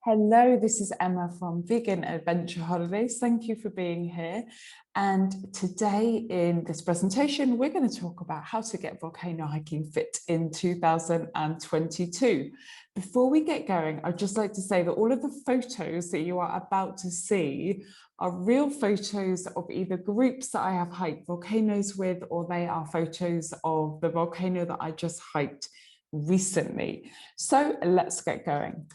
Hello, this is Emma from Vegan Adventure Holidays. Thank you for being here. And today in this presentation, we're going to talk about how to get volcano hiking fit in 2022. Before we get going, I'd just like to say that all of the photos that you are about to see are real photos of either groups that I have hiked volcanoes with, or they are photos of the volcano that I just hiked recently. So let's get going.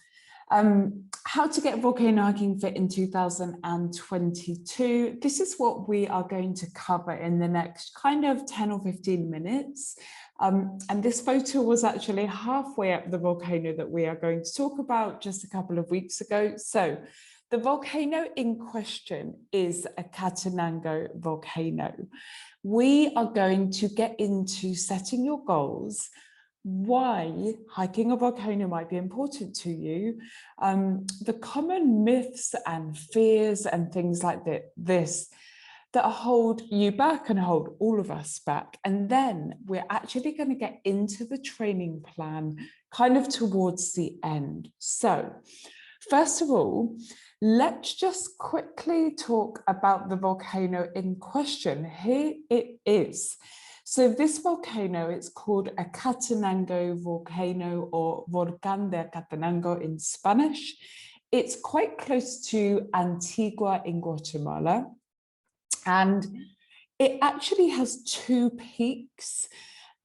How to get volcano hiking fit in 2022. This is what we are going to cover in the next kind of 10 or 15 minutes. And this photo was actually halfway up the volcano that we are going to talk about just a couple of weeks ago. So the volcano in question is a Catenango volcano. We are going to get into setting your goals, why hiking a volcano might be important to you, the common myths and fears and things like this that hold you back and hold all of us back. And then we're actually going to get into the training plan kind of towards the end. So first of all, let's just quickly talk about the volcano in question. Here it is. So this volcano, it's called a Catenango volcano, or Volcán de Catenango in Spanish. It's quite close to Antigua in Guatemala. And it actually has two peaks.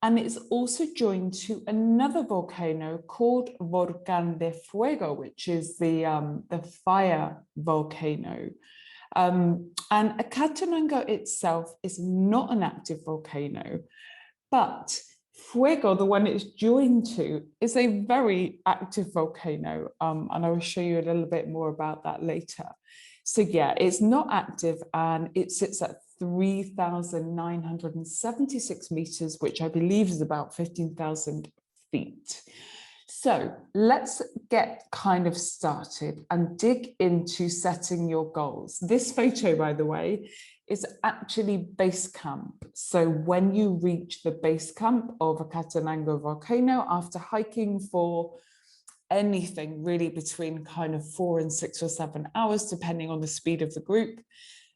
And it's also joined to another volcano called Volcán de Fuego, which is the fire volcano. And Catenango itself is not an active volcano, but Fuego, the one it's joined to, is a very active volcano. And I will show you a little bit more about that later. So yeah, it's not active and it sits at 3,976 meters, which I believe is about 15,000 feet. So let's get kind of started and dig into setting your goals. This photo, by the way, is actually base camp. So when you reach the base camp of a Catenango volcano after hiking for anything really between kind of 4 and 6 or 7 hours, depending on the speed of the group,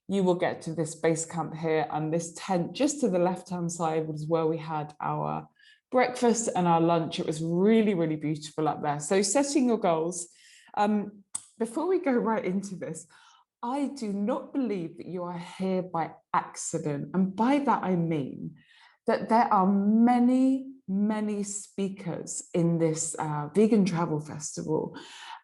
you will get to this base camp here. And this tent just to the left-hand side was where we had our breakfast and our lunch. It was really, really beautiful up there. So setting your goals. Before we go right into this, I do not believe that you are here by accident. And by that, I mean that there are many, many speakers in this vegan travel festival,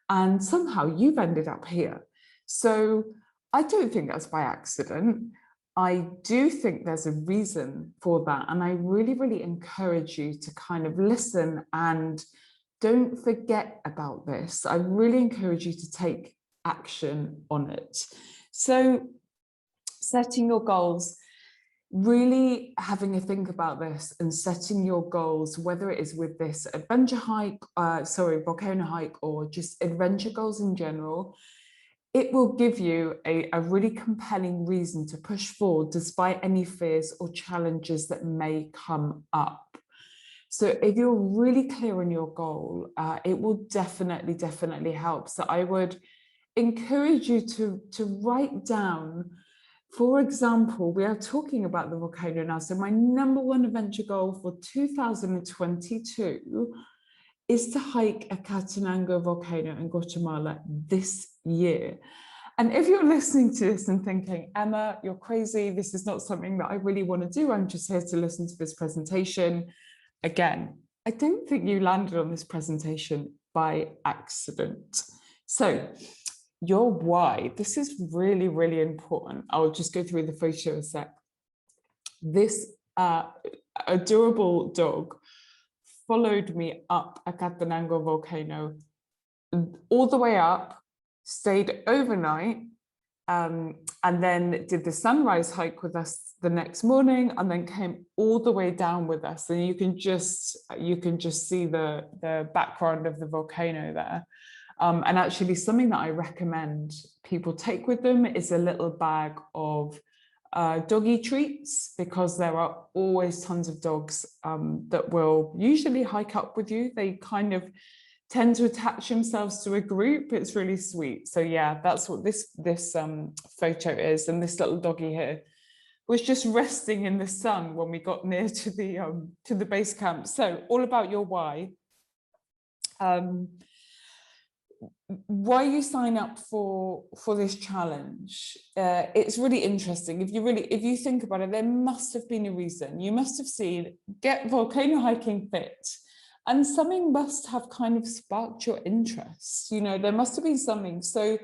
and somehow you've ended up here. So I don't think that's by accident. I do think there's a reason for that. And I really, really encourage you to kind of listen and don't forget about this. I really encourage you to take action on it. So setting your goals, really having a think about this and setting your goals, whether it is with this adventure hike, volcano hike, or just adventure goals in general, it will give you a really compelling reason to push forward despite any fears or challenges that may come up. So if you're really clear on your goal, it will definitely help. So I would encourage you to write down, for example, we are talking about the volcano now. So my number one adventure goal for 2022 is to hike a Catenango volcano in Guatemala this year. And if you're listening to this and thinking, Emma, you're crazy, this is not something that I really want to do, I'm just here to listen to this presentation. Again, I don't think you landed on this presentation by accident. So your why, this is really, really important. I'll just go through the photo a sec. This adorable dog followed me up a Catenango volcano all the way up, stayed overnight, and then did the sunrise hike with us the next morning, and then came all the way down with us. And you can just see the background of the volcano there. And actually something that I recommend people take with them is a little bag of doggy treats, because there are always tons of dogs that will usually hike up with you. They kind of tend to attach themselves to a group. It's really sweet. So yeah, that's what this photo is. And this little doggy here was just resting in the sun when we got near to the base camp. So all about your why. Why you sign up for this challenge, it's really interesting. If you think about it, there must have been a reason. You must have seen get Volcano Hiking Fit, and something must have kind of sparked your interest. You know, there must have been something. So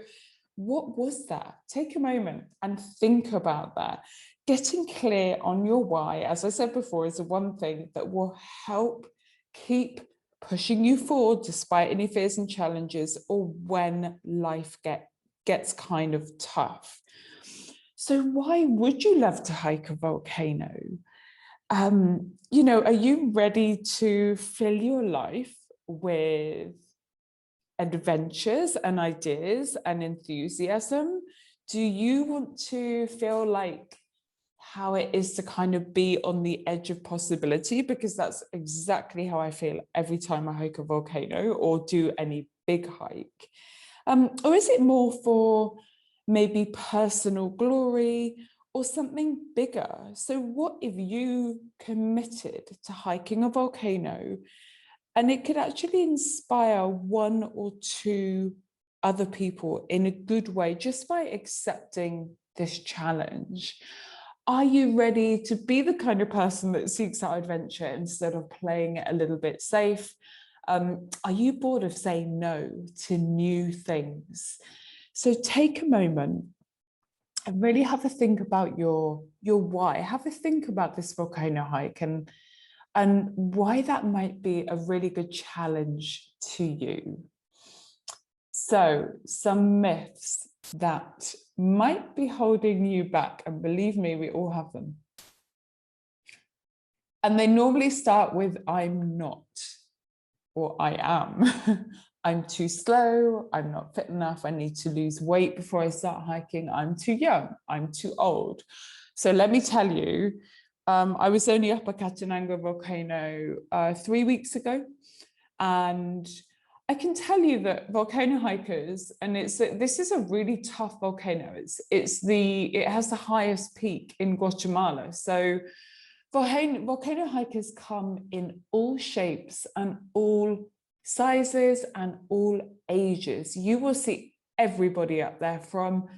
what was that? Take a moment and think about that. Getting clear on your why, as I said before, is the one thing that will help keep pushing you forward despite any fears and challenges, or when life gets kind of tough. So why would you love to hike a volcano? You know, are you ready to fill your life with adventures and ideas and enthusiasm? Do you want to feel like how it is to kind of be on the edge of possibility? Because that's exactly how I feel every time I hike a volcano or do any big hike. Or is it more for maybe personal glory or something bigger? So what if you committed to hiking a volcano and it could actually inspire one or two other people in a good way just by accepting this challenge? Are you ready to be the kind of person that seeks out adventure instead of playing it a little bit safe? Are you bored of saying no to new things? So take a moment and really have a think about your why. Have a think about this volcano hike and why that might be a really good challenge to you. So some myths that might be holding you back, and believe me, we all have them. And they normally start with I'm not, or I am. I'm too slow, I'm not fit enough, I need to lose weight before I start hiking, I'm too young, I'm too old. So let me tell you, I was only up a Catananga volcano 3 weeks ago, and I can tell you that volcano hikers, and this is a really tough volcano. It has the highest peak in Guatemala. So volcano hikers come in all shapes and all sizes and all ages. You will see everybody up there, from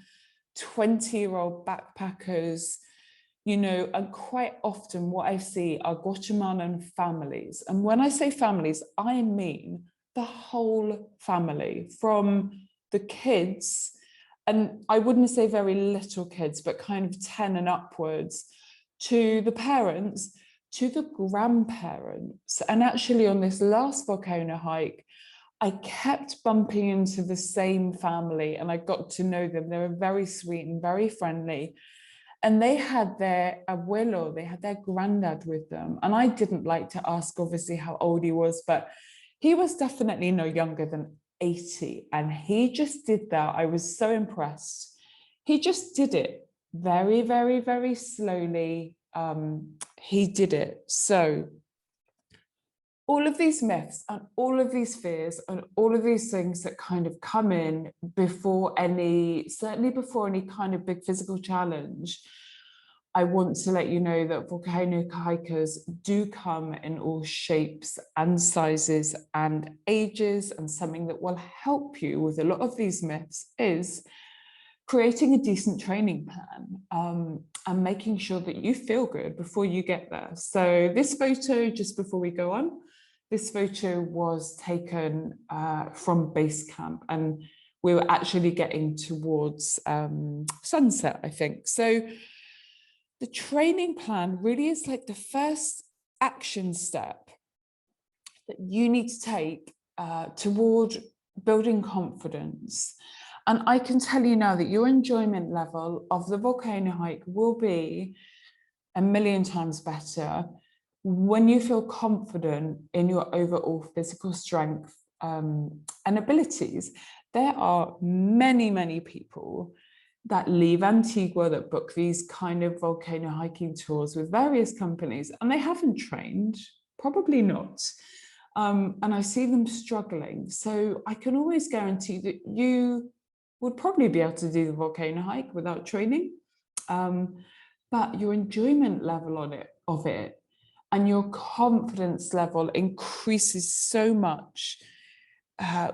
20-year-old backpackers, you know, and quite often what I see are Guatemalan families. And when I say families, I mean the whole family, from the kids, and I wouldn't say very little kids, but kind of 10 and upwards, to the parents, to the grandparents. And actually on this last volcano hike, I kept bumping into the same family and I got to know them. They were very sweet and very friendly. And they had their abuelo, they had their granddad with them. And I didn't like to ask, obviously, how old he was, but he was definitely no younger than 80. And he just did that. I was so impressed. He just did it very, very, very slowly. He did it. So all of these myths and all of these fears and all of these things that kind of come in certainly before any kind of big physical challenge, I want to let you know that volcano hikers do come in all shapes and sizes and ages, and something that will help you with a lot of these myths is creating a decent training plan and making sure that you feel good before you get there. So this photo, just before we go on, this photo was taken from base camp, and we were actually getting towards sunset, I think. So the training plan really is like the first action step that you need to take toward building confidence And I can tell you now that your enjoyment level of the volcano hike will be a million times better when you feel confident in your overall physical strength and abilities. There are many, many people that leave Antigua, that book these kind of volcano hiking tours with various companies, and they haven't trained, probably not. And I see them struggling. So I can always guarantee that you would probably be able to do the volcano hike without training. But your enjoyment level of it and your confidence level increases so much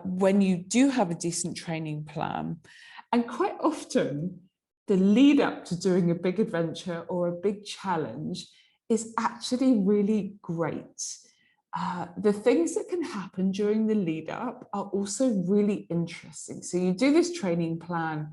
when you do have a decent training plan. And quite often, the lead up to doing a big adventure or a big challenge is actually really great. The things that can happen during the lead up are also really interesting. So you do this training plan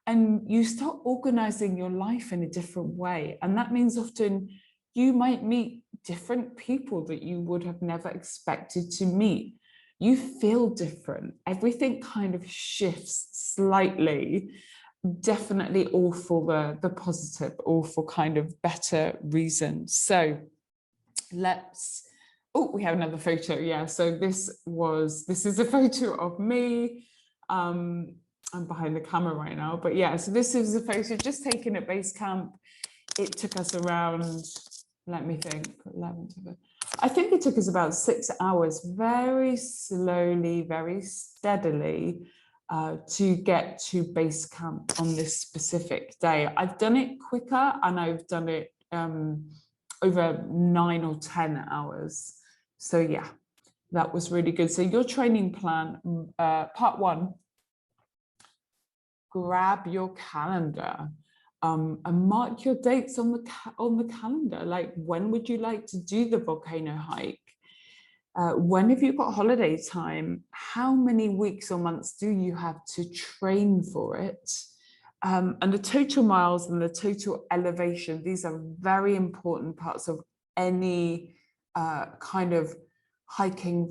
and you start organizing your life in a different way. And that means often you might meet different people that you would have never expected to meet. You feel different. Everything kind of shifts slightly, definitely all for the positive, all for kind of better reasons. So we have another photo. Yeah, so this is a photo of me. I'm behind the camera right now, but yeah, so this is a photo just taken at base camp. It took us around, let me think, 11 to I think it took us about 6 hours, very slowly, very steadily, to get to base camp on this specific day. I've done it quicker, and I've done it over 9 or 10 hours. So yeah, that was really good. So your training plan, part one, grab your calendar. And mark your dates on the calendar. Like, when would you like to do the volcano hike? When have you got holiday time? How many weeks or months do you have to train for it? And the total miles and the total elevation, these are very important parts of any kind of hiking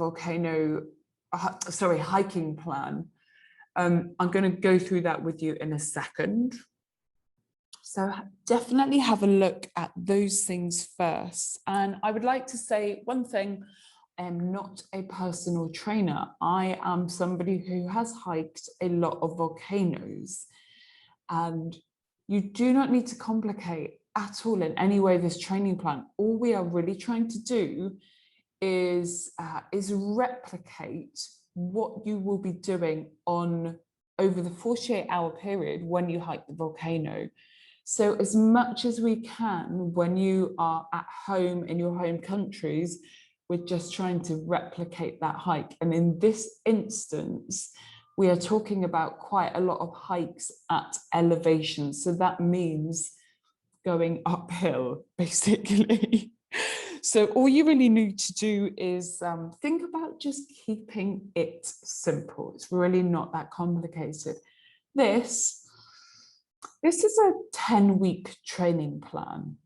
hiking plan. I'm going to go through that with you in a second. So definitely have a look at those things first. And I would like to say one thing: I am not a personal trainer. I am somebody who has hiked a lot of volcanoes. And you do not need to complicate at all in any way this training plan. All we are really trying to do is replicate what you will be doing over the 48-hour period when you hike the volcano. So as much as we can, when you are at home in your home countries, we're just trying to replicate that hike. And in this instance, we are talking about quite a lot of hikes at elevation. So that means going uphill, basically. So all you really need to do is think about just keeping it simple. It's really not that complicated. This is a 10-week training plan.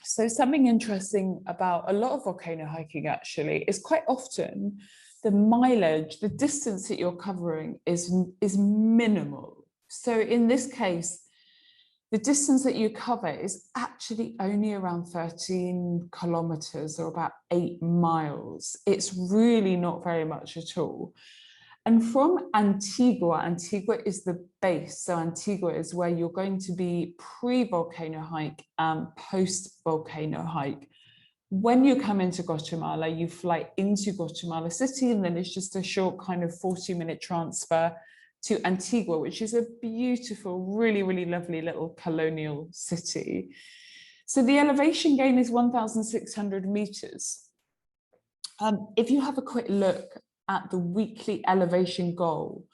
So something interesting about a lot of volcano hiking actually is quite often the mileage, the distance that you're covering is minimal. So in this case, the distance that you cover is actually only around 13 kilometers or about 8 miles. It's really not very much at all. And from Antigua is the base. So Antigua is where you're going to be pre-volcano hike and post-volcano hike. When you come into Guatemala, you fly into Guatemala City, and then it's just a short kind of 40-minute transfer to Antigua, which is a beautiful, really, really lovely little colonial city. So the elevation gain is 1,600 meters. If you have a quick look at the weekly elevation goal,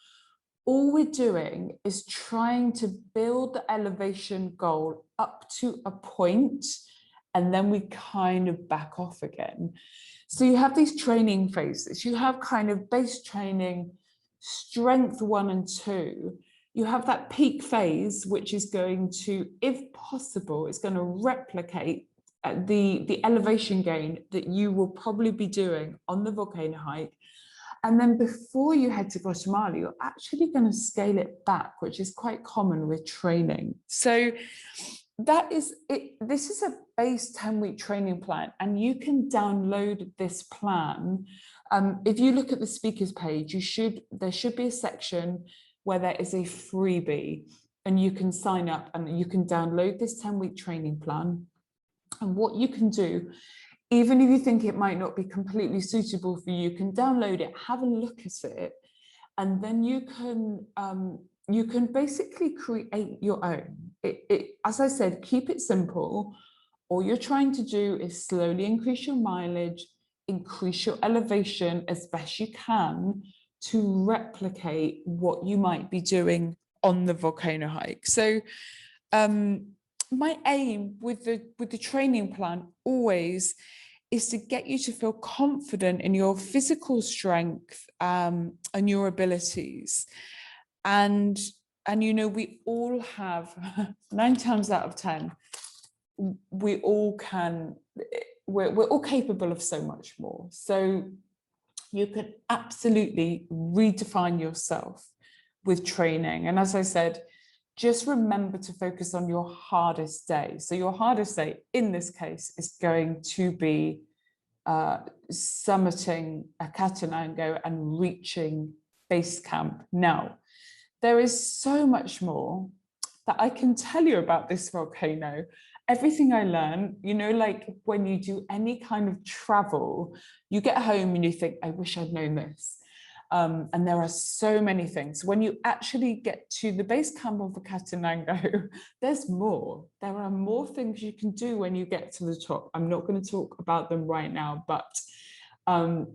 all we're doing is trying to build the elevation goal up to a point, and then we kind of back off again. So you have these training phases. You have kind of base training, strength 1 and 2. You have that peak phase, which is going to, if possible, it's going to replicate the elevation gain that you will probably be doing on the volcano hike. And then before you head to Guatemala, you're actually going to scale it back, which is quite common with training. So that is it. This is a base 10-week training plan, and you can download this plan. If you look at the speakers page, there should be a section where there is a freebie, and you can sign up and you can download this 10-week training plan. And what you can do, even if you think it might not be completely suitable for you, you can download it, have a look at it, and then you can basically create your own. As I said, keep it simple. All you're trying to do is slowly increase your mileage, increase your elevation as best you can to replicate what you might be doing on the volcano hike. So my aim with the training plan always is to get you to feel confident in your physical strength and your abilities. And you know, we all have 9 times out of 10, we all can, we're all capable of so much more. So you can absolutely redefine yourself with training. And as I said, just remember to focus on your hardest day. So your hardest day in this case is going to be summiting Acatenango and reaching base camp. Now, there is so much more that I can tell you about this volcano. Everything I learned, you know, like when you do any kind of travel, you get home and you think, I wish I'd known this. And there are so many things. When you actually get to the base camp of Acatenango, there's more. There are more things you can do when you get to the top. I'm not going to talk about them right now, but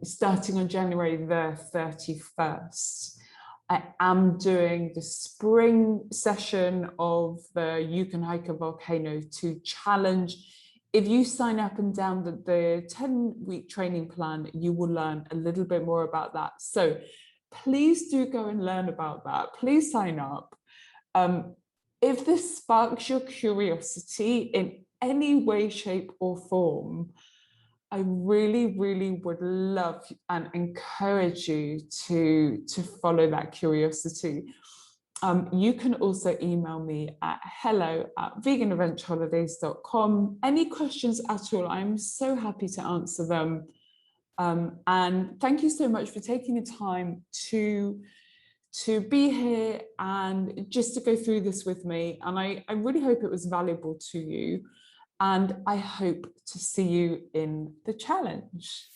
starting on January the 31st, I am doing the spring session of the You Can Hike a Volcano to challenge. If you sign up and download the 10-week training plan, you will learn a little bit more about that. So please do go and learn about that. Please sign up. If this sparks your curiosity in any way, shape, or form, I really, really would love and encourage you to follow that curiosity. You can also email me at hello@veganadventureholidays.com. Any questions at all, I'm so happy to answer them. And thank you so much for taking the time to be here and just to go through this with me. And I really hope it was valuable to you. And I hope to see you in the challenge.